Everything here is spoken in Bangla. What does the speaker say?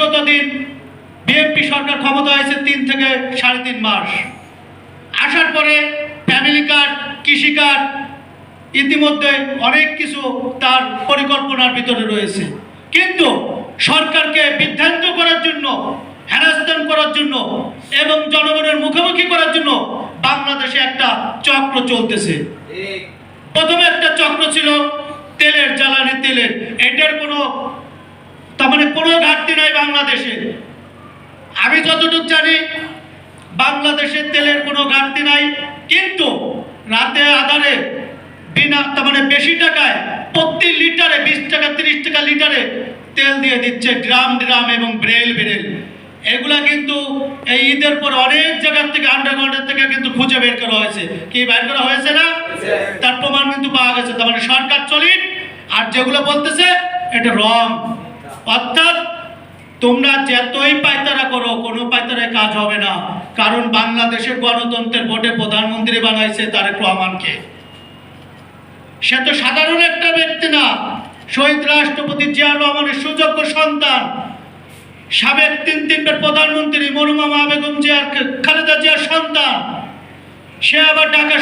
বিগত দিন বিএনপি সরকার ক্ষমতা হয়েছে 3 থেকে 3.5 মাস। আসার পরে ফ্যামিলি কার্ড, কৃষি কার্ড, ইতিমধ্যে অনেক কিছু তার পরিকল্পনার ভিতরে রয়েছে। কিন্তু সরকারকে বিভ্রান্ত করার জন্য, হ্যারাসমেন্ট করার জন্য এবং জনগণের মুখোমুখি করার জন্য বাংলাদেশে একটা চক্র চলতেছে। প্রথমে একটা চক্র ছিল তেলের, জ্বালানি তেলের। এটার কোনো কোনো ঘাটতি নাই বাংলাদেশে। আমি যতটুকু জানি বাংলাদেশে তেলের কোনো ঘাটতি নাই, কিন্তু রাতে আধারে বিনা বেশি টাকায় প্রতি লিটারে 20 টাকা 30 টাকা লিটারে তেল দিয়ে দিচ্ছে, ড্রাম ড্রাম এবং ব্রেল ব্রেল। এগুলা কিন্তু এই ঈদের পর অনেক জায়গার থেকে, আন্ডারগ্রাউন্ডের থেকে কিন্তু খুঁজে বের করা হয়েছে। কি বের করা হয়েছে না? তার প্রমাণ কিন্তু পাওয়া গেছে। তার মানে সরকার চলিত, আর যেগুলো বলতেছে এটা রং। অর্থাৎ তোমরা যতই পায়তারা করো, কোনো পায়তারায় কাজ হবে না। কারণ বাংলাদেশের গণতন্ত্রের ভোটে প্রধানমন্ত্রী বানাইছে তারেক রহমানকে। সে তো সাধারণ একটা ব্যক্তি না, শহীদ রাষ্ট্রপতি জিয়া রহমানের সুযোগ্য সন্তান, সাবেক 3 প্রধানমন্ত্রী মরহুমা বেগম জিয়া, খালেদা জিয়ার সন্তান। সে আবার ঢাকা